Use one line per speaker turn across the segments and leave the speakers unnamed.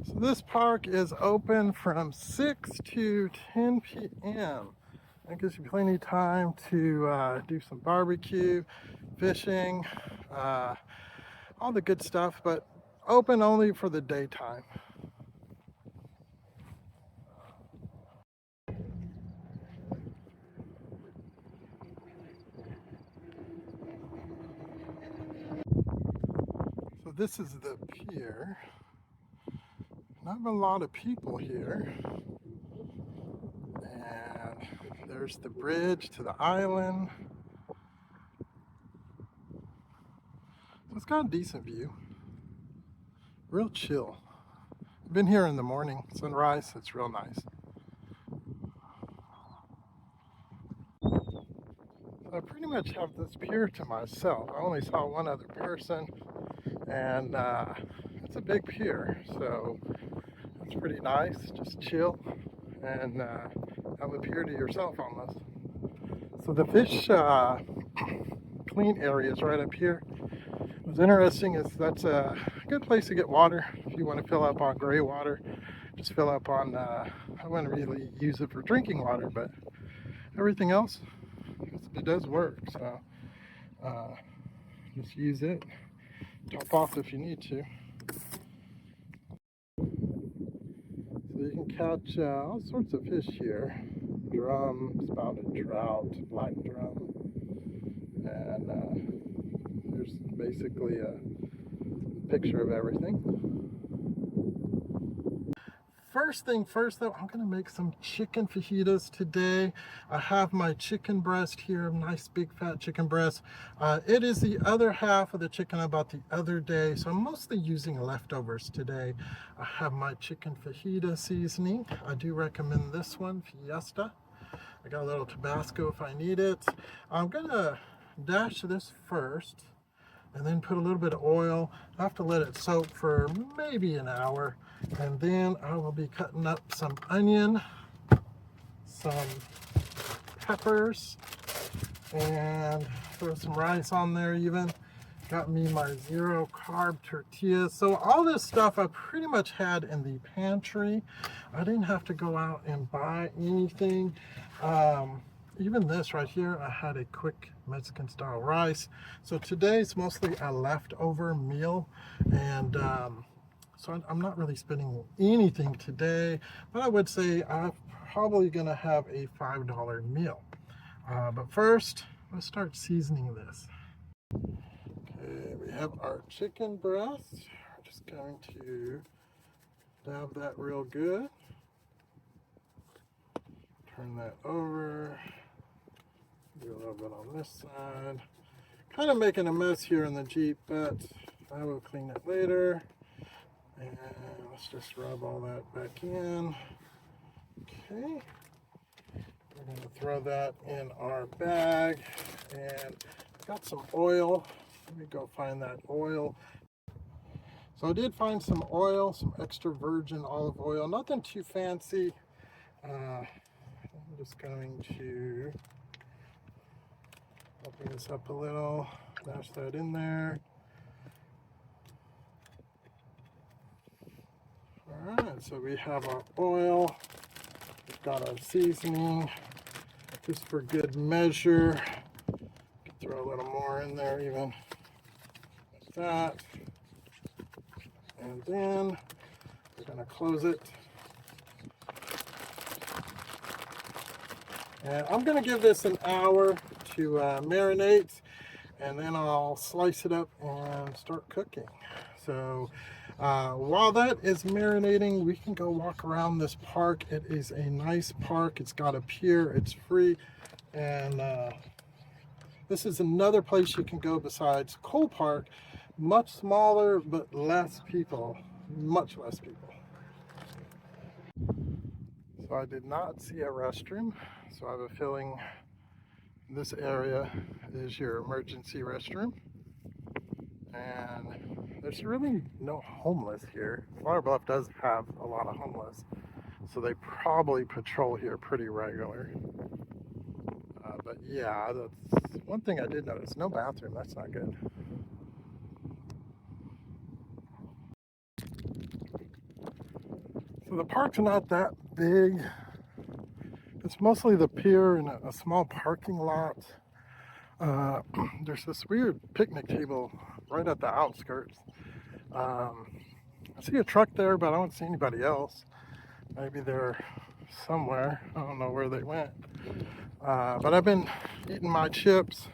So this park is open from 6 to 10 p.m. That gives you plenty of time to do some barbecue, fishing, all the good stuff, but open only for the daytime. So this is the pier. Not a lot of people here. And there's the bridge to the island. So it's got a decent view. Real chill. I've been here in the morning, sunrise, it's real nice. So I pretty much have this pier to myself. I only saw one other person, and it's a big pier, so it's pretty nice, just chill and have a pier to yourself almost. So the fish clean area is right up here. What's interesting is that's a good place to get water if you want to fill up on gray water. Just fill up on, I wouldn't really use it for drinking water, but everything else, it does work. So just use it, top off if you need to. So you can catch all sorts of fish here. Drum, spouted trout, black drum, and there's basically a picture of everything. First thing first though, I'm gonna make some chicken fajitas today. I have my chicken breast here, nice big fat chicken breast. It is the other half of the chicken I bought the other day, so I'm mostly using leftovers today. I have my chicken fajita seasoning. I do recommend this one, Fiesta. I got a little Tabasco if I need it. I'm gonna dash this first and then put a little bit of oil. I have to let it soak for maybe an hour. And then I will be cutting up some onion, some peppers, and throw some rice on there even. Got me my 0 carb tortillas. So all this stuff I pretty much had in the pantry. I didn't have to go out and buy anything. Even this right here, I had a quick Mexican style rice. So today's mostly a leftover meal, and so I'm not really spending anything today, but I would say I'm probably gonna have a $5 meal. But first, let's start seasoning this. Okay, we have our chicken breast. We're just going to dab that real good. Turn that over. Do a little bit on this side. Kind of making a mess here in the Jeep, but I will clean it later. And let's just rub all that back in. Okay. We're going to throw that in our bag. And got some oil. Let me go find that oil. So I did find some oil, some extra virgin olive oil. Nothing too fancy. I'm just going to open this up a little, dash that in there. All right, so we have our oil, we've got our seasoning, just for good measure. Throw a little more in there even, like that. And then we're gonna close it. And I'm gonna give this an hour to marinate, and then I'll slice it up and start cooking. So while that is marinating, we can go walk around this park. It is a nice park. It's got a pier, it's free, and this is another place you can go besides Cole Park. Much smaller, but less people, much less people. So I did not see a restroom, so I have a feeling this area is your emergency restroom. And there's really no homeless here. Flour Bluff does have a lot of homeless, so they probably patrol here pretty regular. But yeah, that's one thing I did notice. No bathroom, that's not good. So the park's not that big. It's mostly the pier and a small parking lot. There's this weird picnic table right at the outskirts. I see a truck there, but I don't see anybody else. Maybe they're somewhere. I don't know where they went. But I've been eating my chips,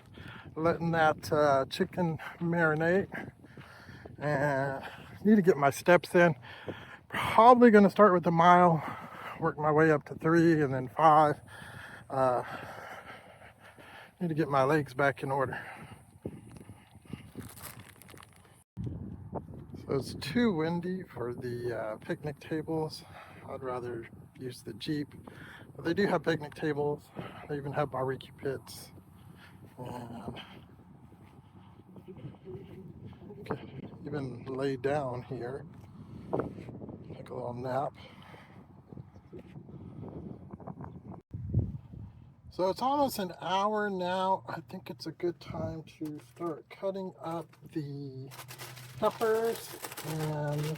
letting that chicken marinate, and need to get my steps in. Probably going to start with a mile, work my way up to 3 and then 5. Need to get my legs back in order. So it's too windy for the picnic tables. I'd rather use the Jeep. But they do have picnic tables. They even have barbecue pits. And you can even lay down here, take a little nap. So it's almost an hour now. I think it's a good time to start cutting up the peppers and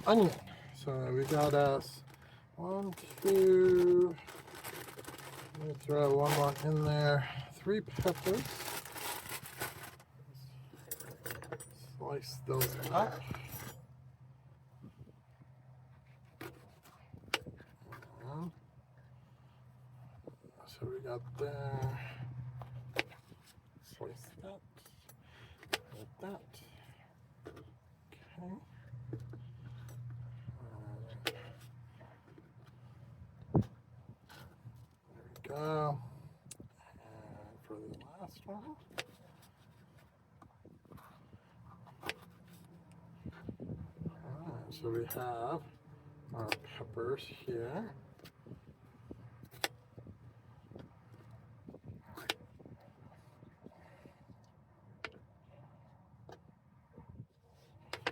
onion. So we got us 1, 2, let me throw one more in there, 3 peppers. Slice those up. So we got there, slice that, like that, okay. There we go. And for the last one, alright, so we have our peppers here.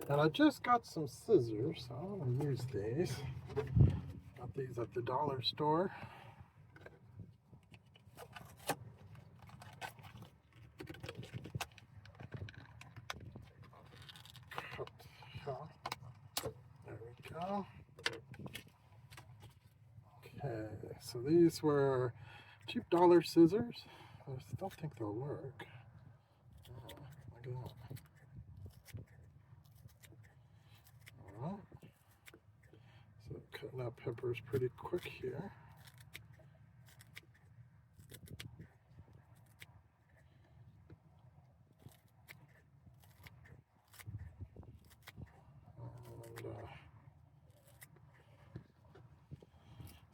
And I just got some scissors, so I'm going to use these. Got these at the dollar store. There we go. Okay, so these were cheap dollar scissors. I still think they'll work. Oh, look at that. Alright. So cutting up peppers pretty quick here.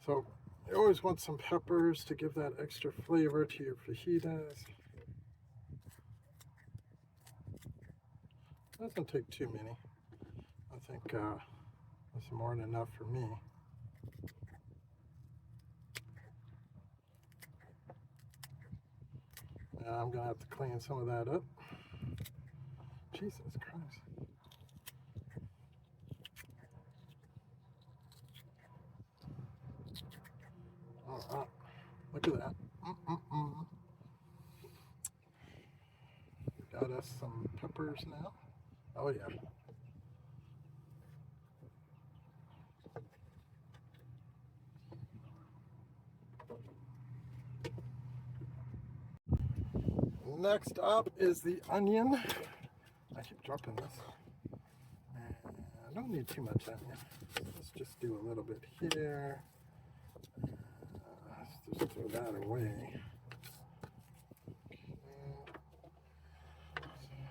So you always want some peppers to give that extra flavor to your fajitas. Doesn't take too many. I think that's more than enough for me. Yeah, I'm gonna have to clean some of that up. Jesus Christ. Alright, look at that. Got us some peppers now. Oh yeah. Next up is the onion. I keep dropping this. I don't need too much onion. Let's just do a little bit here. Let's just throw that away.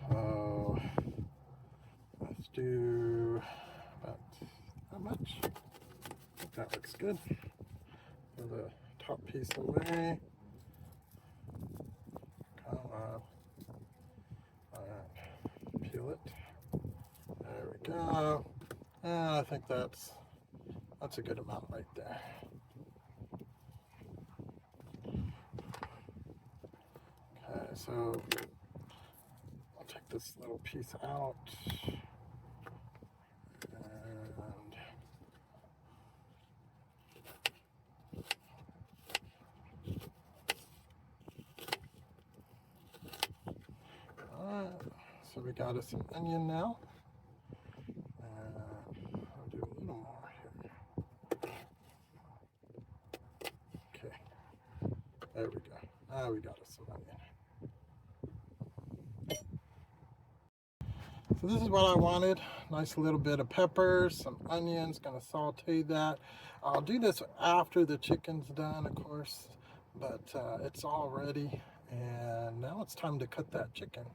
So let's do about how much? I think that looks good. Throw the top piece away. Come on. Alright, peel it. There we go. And I think that's a good amount right there. Okay, so I'll take this little piece out. So we got us some onion now. There we go. Now we got us some onion. So this is what I wanted. Nice little bit of peppers, some onions, gonna saute that. I'll do this after the chicken's done, of course, but it's all ready. And now it's time to cut that chicken.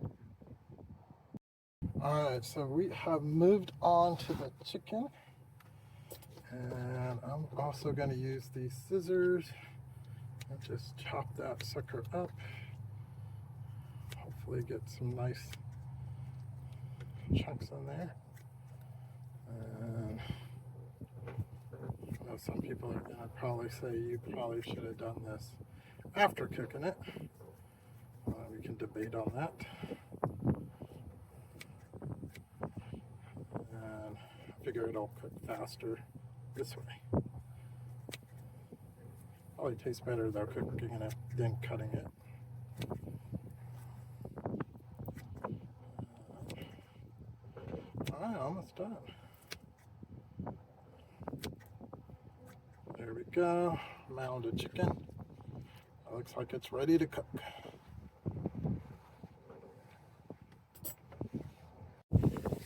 All right, so we have moved on to the chicken. And I'm also gonna use these scissors and just chop that sucker up. Hopefully get some nice chunks in there. And I know some people are gonna probably say you probably should have done this after cooking it. We can debate on that. And I figure it'll cook faster this way. Probably tastes better though cooking it than cutting it. Alright, almost done. There we go. Mound of chicken. It looks like it's ready to cook.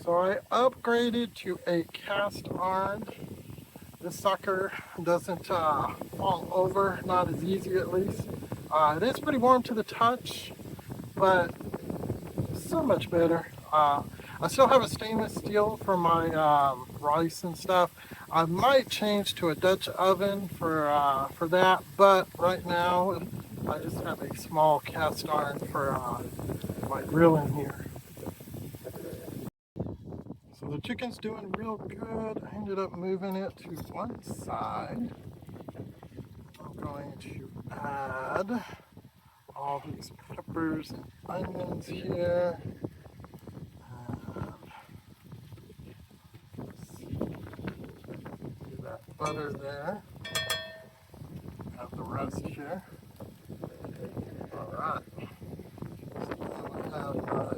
So I upgraded to a cast iron. This sucker doesn't fall over, not as easy at least. It is pretty warm to the touch, but so much better. I still have a stainless steel for my rice and stuff. I might change to a Dutch oven for that, but right now I just have a small cast iron for my grilling here. So the chicken's doing real good. I ended up moving it to one side. I'm going to add all these peppers and onions here. Do that butter there. Have the rest here. Alright. So I have my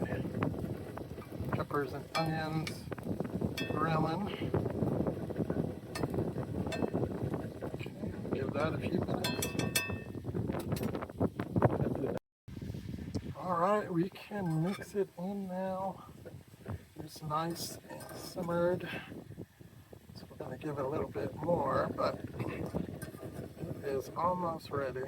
peppers and onions grilling. Okay, give that a few minutes. Alright, we can mix it in now. It's nice and simmered. So we're going to give it a little bit more, but it is almost ready.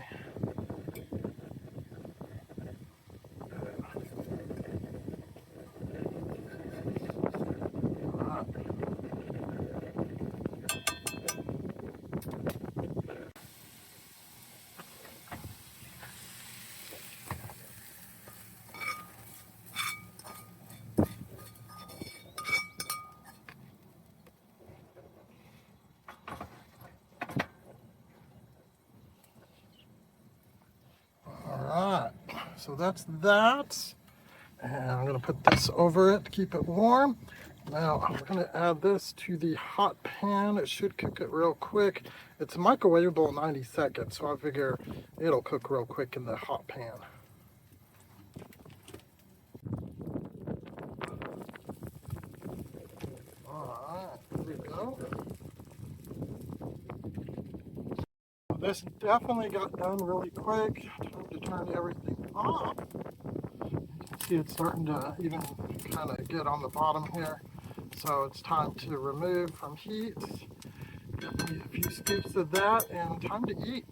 Alright, so that's that. And I'm going to put this over it to keep it warm. Now I'm going to add this to the hot pan. It should cook it real quick. It's microwavable 90 seconds, so I figure it'll cook real quick in the hot pan. Alright, here we go. This definitely got done really quick. Time to turn everything off. You can see it's starting to even kind of get on the bottom here. So it's time to remove from heat. Give me a few scoops of that and time to eat.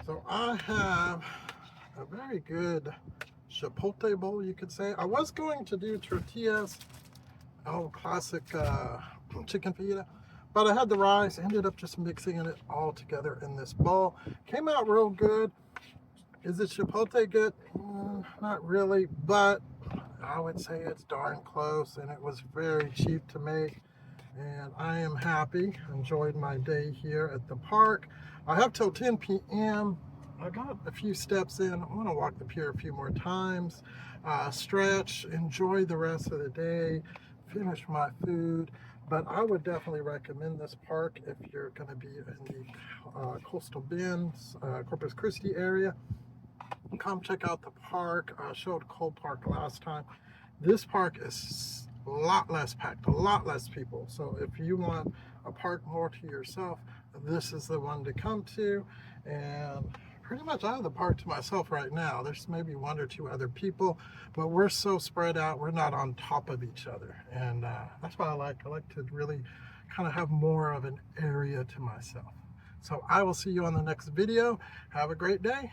So I have a very good chipotle bowl, you could say. I was going to do tortillas, classic chicken fajita, but I had the rice, ended up just mixing it all together in this bowl. Came out real good. Is it chipotle good? Not really, but I would say it's darn close, and it was very cheap to make. And I am happy. Enjoyed my day here at the park. I have till 10 p.m. I got a few steps in. I want to walk the pier a few more times, stretch, enjoy the rest of the day, finish my food. But I would definitely recommend this park if you're going to be in the Coastal Bends, Corpus Christi area. Come check out the park. I showed Cold Park last time. This park is a lot less packed, a lot less people. So if you want a park more to yourself, this is the one to come to. and pretty much I have the park to myself right now. There's maybe one or two other people, but we're so spread out. We're not on top of each other, and that's what I like. I like to really kind of have more of an area to myself. So I will see you on the next video. Have a great day.